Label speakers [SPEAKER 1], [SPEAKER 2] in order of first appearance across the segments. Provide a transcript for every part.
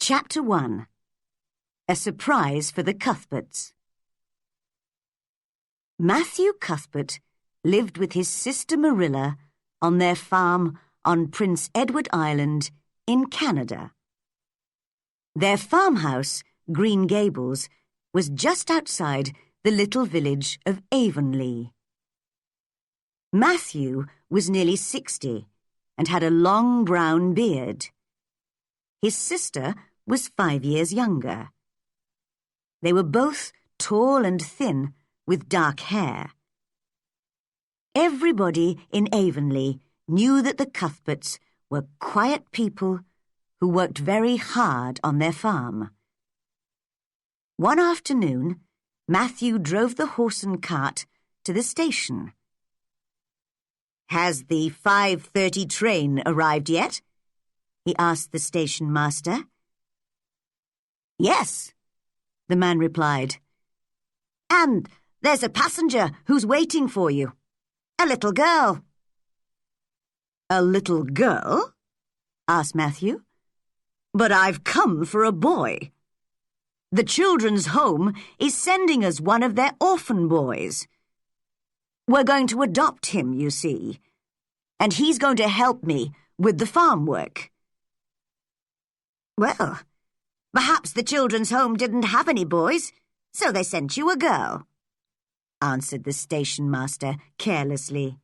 [SPEAKER 1] Chapter 1. A Surprise for the Cuthberts. Matthew Cuthbert lived with his sister Marilla on their farm on Prince Edward Island in Canada. Their farmhouse, Green Gables, was just outside the little village of Avonlea. Matthew was nearly 60 and had a long brown beard. His sister was 5 years younger. They were both tall and thin with dark hair. Everybody in Avonlea knew that the Cuthberts were quiet people who worked very hard on their farm. One afternoon, Matthew drove the horse and cart to the station. "Has the 5:30 train arrived yet?" he asked the station master. "Yes," the man replied. "And there's a passenger who's waiting for you. A little girl." "A little girl?" asked Matthew. "But I've come for a boy. The children's home is sending us one of their orphan boys. We're going to adopt him, you see, and he's going to help me with the farm work." "Well, perhaps the children's home didn't have any boys, so they sent you a girl," answered the station master carelessly.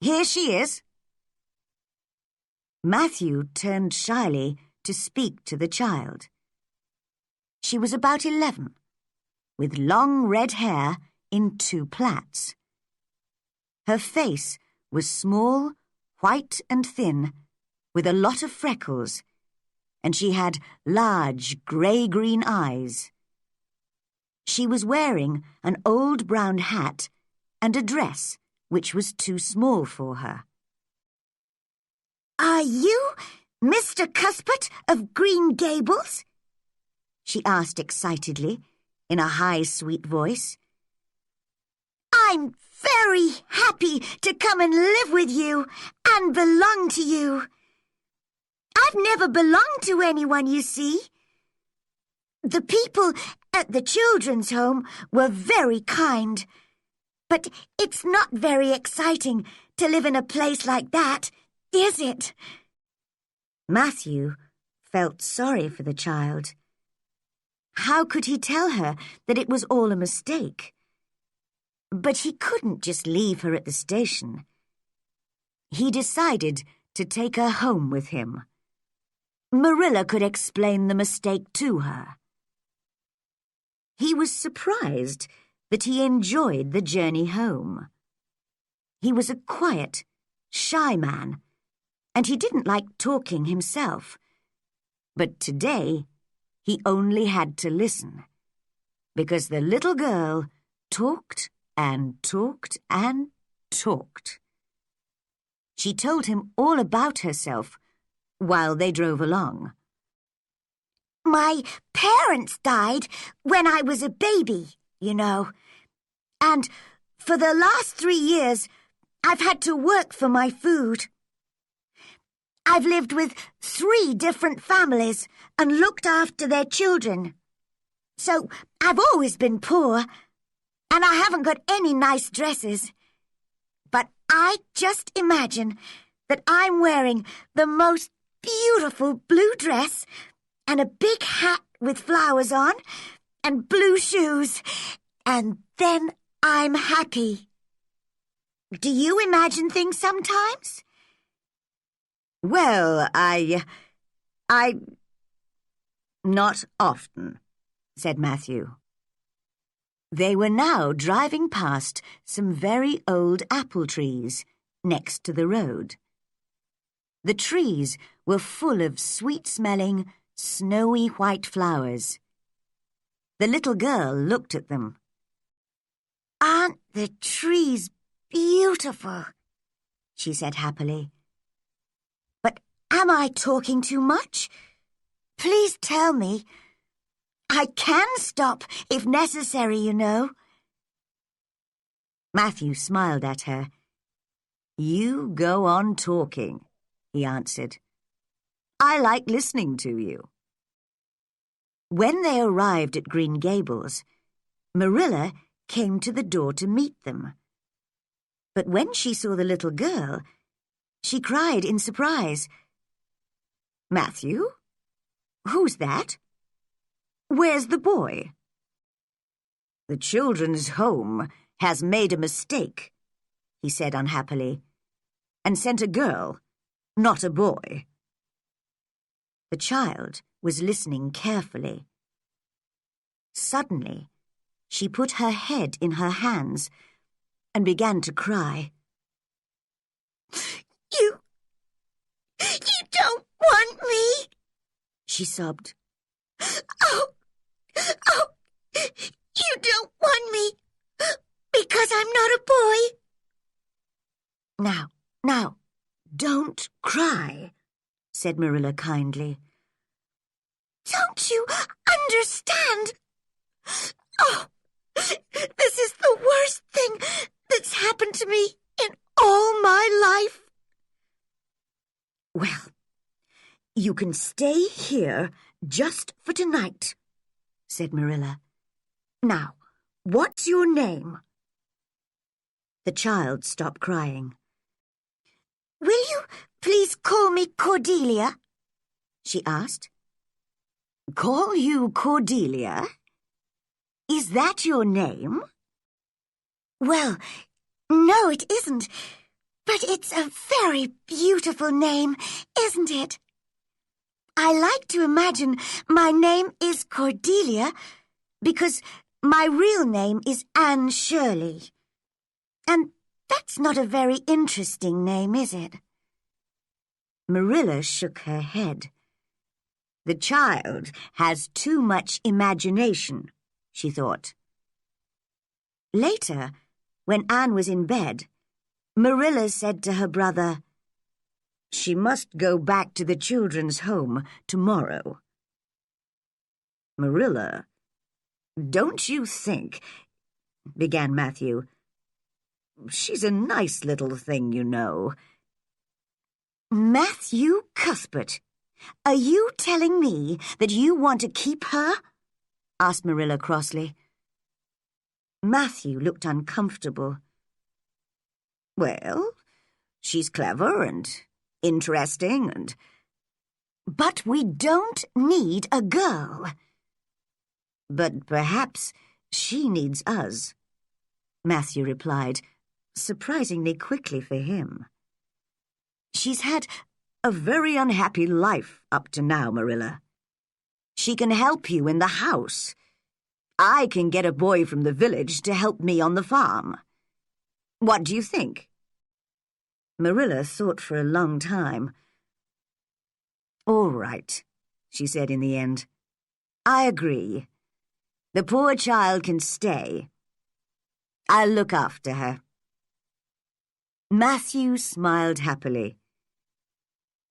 [SPEAKER 1] "Here she is." Matthew turned shyly to speak to the child. She was about 11, with long red hair in 2 plaits. Her face was small, white and thin, with a lot of freckles, and she had large grey-green eyes. She was wearing an old brown hat and a dress which was too small for her. "Are you Mr. Cuthbert of Green Gables?" she asked excitedly, in a high, sweet voice. "I'm very happy to come and live with you and belong to you. I've never belonged to anyone, you see. The people at the children's home were very kind, but it's not very exciting to live in a place like that, is it?" Matthew felt sorry for the child. How could he tell her that it was all a mistake? But he couldn't just leave her at the station. He decided to take her home with him. Marilla could explain the mistake to her. He was surprised that he enjoyed the journey home. He was a quiet, shy man, and he didn't like talking himself. But today, he only had to listen, because the little girl talked and talked and talked. She told him all about herself while they drove along. "My parents died when I was a baby, you know, and for the last 3 years, I've had to work for my food. I've lived with 3 different families and looked after their children. So I've always been poor, and I haven't got any nice dresses. But I just imagine that I'm wearing the most beautiful blue dress and a big hat with flowers on and blue shoes, and then I'm happy. Do you imagine things sometimes?" "Well, I... not often," said Matthew. They were now driving past some very old apple trees next to the road. The trees were full of sweet-smelling, snowy white flowers. The little girl looked at them. "Aren't the trees beautiful?" she said happily. "But am I talking too much? Please tell me. I can stop if necessary, you know." Matthew smiled at her. "You go on talking," he answered. "I like listening to you." When they arrived at Green Gables, Marilla came to the door to meet them. But when she saw the little girl, she cried in surprise, "Matthew? Who's that? Where's the boy?" "The children's home has made a mistake," he said unhappily, "and sent a girl, not a boy." The child was listening carefully. Suddenly, she put her head in her hands and began to cry. You don't want me," she sobbed. Oh, you don't want me because I'm not a boy." Now, don't cry," said Marilla kindly. "Don't you understand? Oh, this is the worst thing that's happened to me in all my life." "Well, you can stay here just for tonight," said Marilla. "Now, what's your name?" The child stopped crying. "Will you please call me Cordelia?" she asked. "Call you Cordelia? Is that your name?" "Well, no, it isn't. But it's a very beautiful name, isn't it? I like to imagine my name is Cordelia because my real name is Anne Shirley. And that's not a very interesting name, is it?" Marilla shook her head. "The child has too much imagination," she thought. Later, when Anne was in bed, Marilla said to her brother, "She must go back to the children's home tomorrow." "Marilla, don't you think—" began Matthew. "She's a nice little thing, you know." "Matthew Cuthbert, are you telling me that you want to keep her?" asked Marilla crossly. Matthew looked uncomfortable. "Well, she's clever and interesting and—" "But we don't need a girl." "But perhaps she needs us," Matthew replied, surprisingly quickly for him. "She's had a very unhappy life up to now, Marilla. She can help you in the house. I can get a boy from the village to help me on the farm. What do you think?" Marilla thought for a long time. "All right," she said in the end. "I agree. The poor child can stay. I'll look after her." Matthew smiled happily.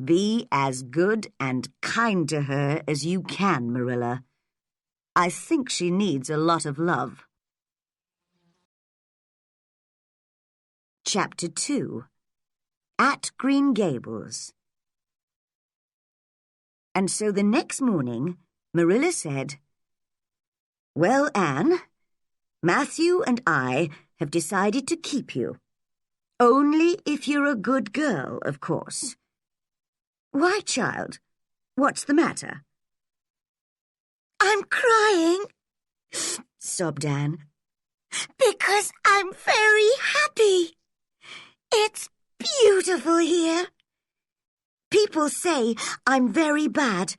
[SPEAKER 1] "Be as good and kind to her as you can, Marilla. I think she needs a lot of love." Chapter 2. At Green Gables. And so the next morning, Marilla said, "Well, Anne, Matthew and I have decided to keep you. Only if you're a good girl, of course." "Why, child? What's the matter?" "I'm crying," sobbed Anne, "because I'm very happy. It's beautiful here. People say I'm very bad,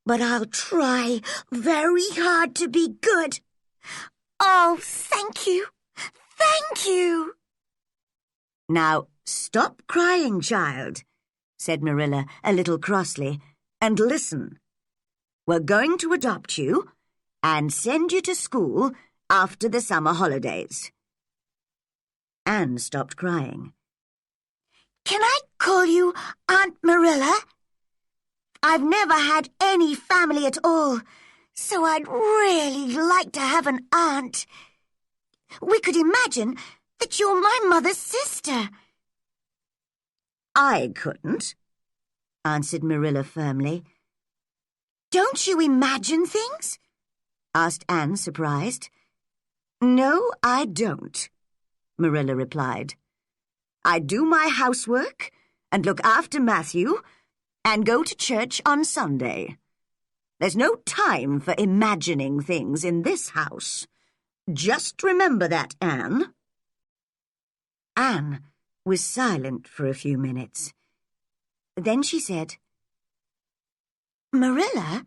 [SPEAKER 1] but I'll try very hard to be good. Oh, thank you. Thank you." "Now, stop crying, child," said Marilla a little crossly, "and listen. We're going to adopt you and send you to school after the summer holidays." Anne stopped crying. "Can I call you Aunt Marilla? I've never had any family at all, so I'd really like to have an aunt. We could imagine that you're my mother's sister." "I couldn't," answered Marilla firmly. Don't you imagine things? Asked Anne, surprised. No, I don't, Marilla replied. I do my housework and look after Matthew and go to church on Sunday. There's no time for imagining things in this house. Just remember that, Anne. Anne was silent for a few minutes. Then she said, Marilla,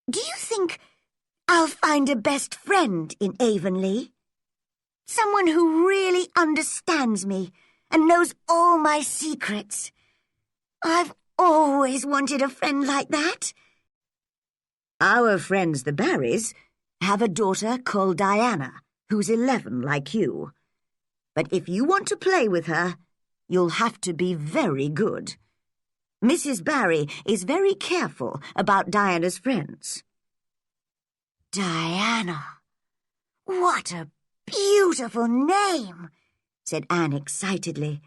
[SPEAKER 1] do you think I'll find a best friend in Avonlea? Someone who really understands me and knows all my secrets. I've always wanted a friend like that. Our friends, the Barrys, have a daughter called Diana, who's 11 like you. But if you want to play with her, you'll have to be very good. Mrs. Barry is very careful about Diana's friends. Diana. What a beautiful name, said Anne excitedly.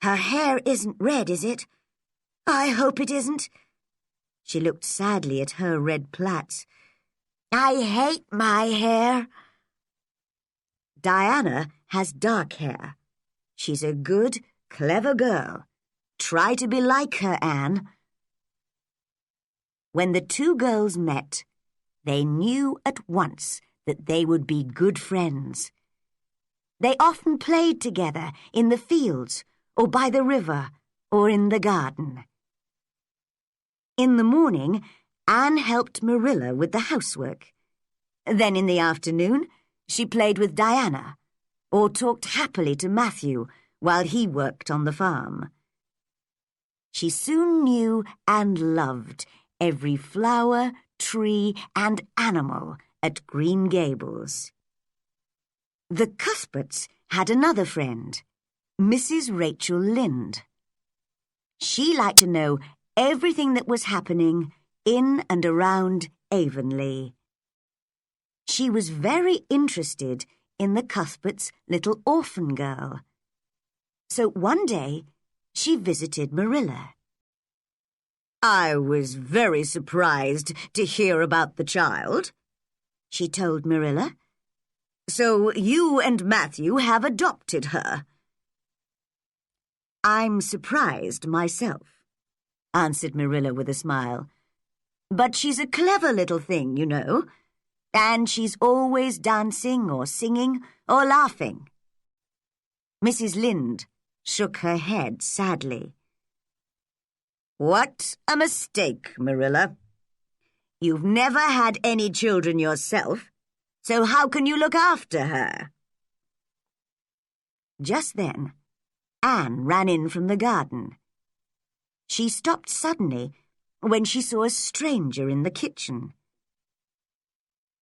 [SPEAKER 1] Her hair isn't red, is it? I hope it isn't. She looked sadly at her red plaits. I hate my hair. Diana has dark hair. She's a good, clever girl. Try to be like her, Anne. When the two girls met, they knew at once that they would be good friends. They often played together in the fields or by the river or in the garden. In the morning, Anne helped Marilla with the housework. Then in the afternoon, she played with Diana or talked happily to Matthew while he worked on the farm. She soon knew and loved every flower, tree, and animal at Green Gables. The Cuthberts had another friend, Mrs. Rachel Lynde. She liked to know everything that was happening in and around Avonlea. She was very interested in the Cuthberts' little orphan girl. So one day, she visited Marilla. I was very surprised to hear about the child, she told Marilla. So you and Matthew have adopted her. I'm surprised myself, answered Marilla with a smile. But she's a clever little thing, you know, and she's always dancing or singing or laughing. Mrs. Lynde shook her head sadly. What a mistake, Marilla. You've never had any children yourself, so how can you look after her? Just then, Anne ran in from the garden. She stopped suddenly when she saw a stranger in the kitchen.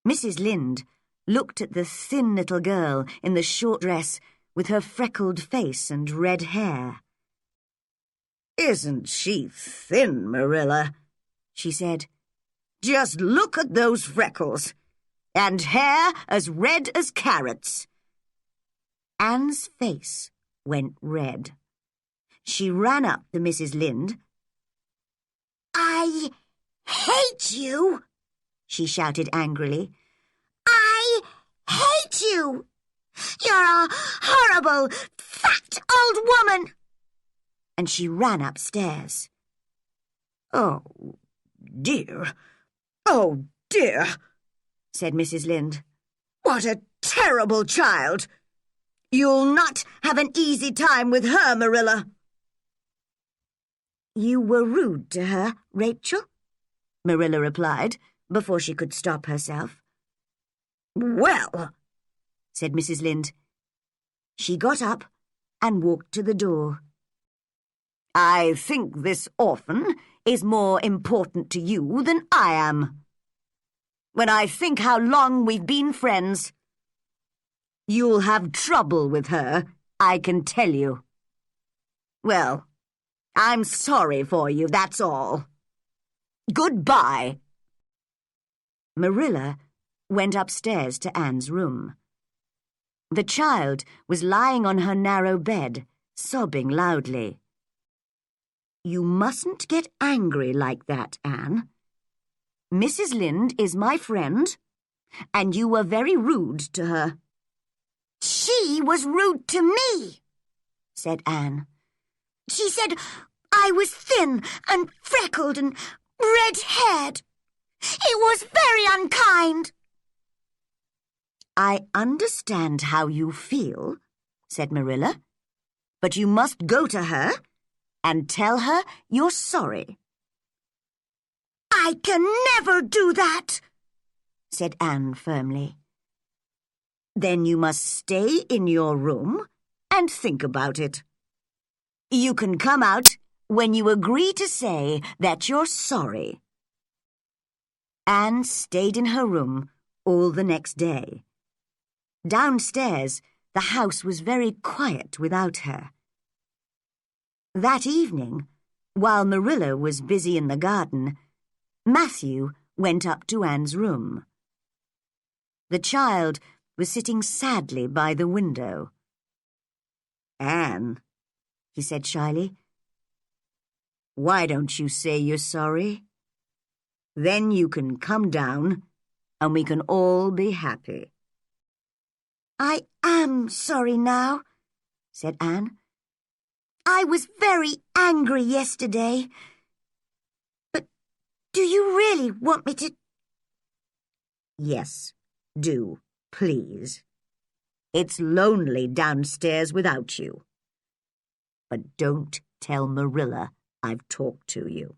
[SPEAKER 1] Mrs. Lynde looked at the thin little girl in the short dress with her freckled face and red hair. Isn't she thin, Marilla? She said. Just look at those freckles, and hair as red as carrots. Anne's face went red. She ran up to Mrs. Lynde. I hate you, she shouted angrily. I hate you! You're a horrible, fat old woman! And she ran upstairs. Oh, dear, said Mrs. Lynde. What a terrible child! You'll not have an easy time with her, Marilla. You were rude to her, Rachel? Marilla replied, before she could stop herself. Well, said Mrs. Lynde. She got up and walked to the door. I think this orphan is more important to you than I am. When I think how long we've been friends, you'll have trouble with her, I can tell you. Well, I'm sorry for you, that's all. Goodbye. Marilla went upstairs to Anne's room. The child was lying on her narrow bed, sobbing loudly. You mustn't get angry like that, Anne. Mrs. Lynde is my friend, and you were very rude to her. She was rude to me, said Anne. She said I was thin and freckled and red-haired. It was very unkind. I understand how you feel, said Marilla, but you must go to her and tell her you're sorry. I can never do that, said Anne firmly. Then you must stay in your room and think about it. You can come out when you agree to say that you're sorry. Anne stayed in her room all the next day. Downstairs, the house was very quiet without her. That evening, while Marilla was busy in the garden, Matthew went up to Anne's room. The child was sitting sadly by the window. Anne, he said shyly, why don't you say you're sorry? Then you can come down and we can all be happy. I am sorry now, said Anne. I was very angry yesterday. But do you really want me to? Yes, do, please. It's lonely downstairs without you. But don't tell Marilla I've talked to you.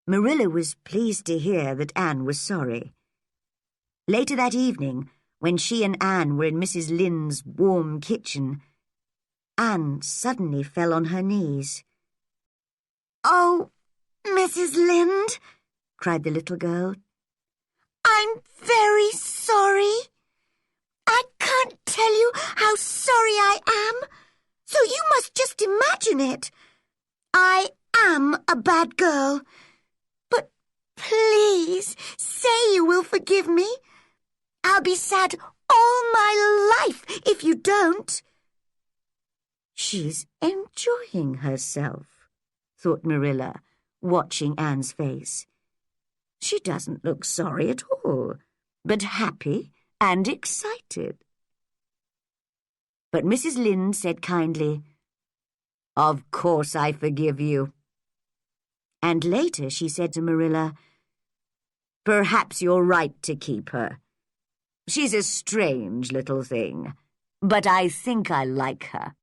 [SPEAKER 1] Marilla was pleased to hear that Anne was sorry. Later that evening, when she and Anne were in Mrs. Lynde's warm kitchen, Anne suddenly fell on her knees. Oh, Mrs. Lynde, cried the little girl, I'm very sorry. I can't tell you how sorry I am, so you must just imagine it. I am a bad girl, but please say you will forgive me. I'll be sad all my life if you don't. She's enjoying herself, thought Marilla, watching Anne's face. She doesn't look sorry at all, but happy and excited. But Mrs. Lynde said kindly, Of course I forgive you. And later she said to Marilla, Perhaps you're right to keep her. She's a strange little thing, but I think I like her.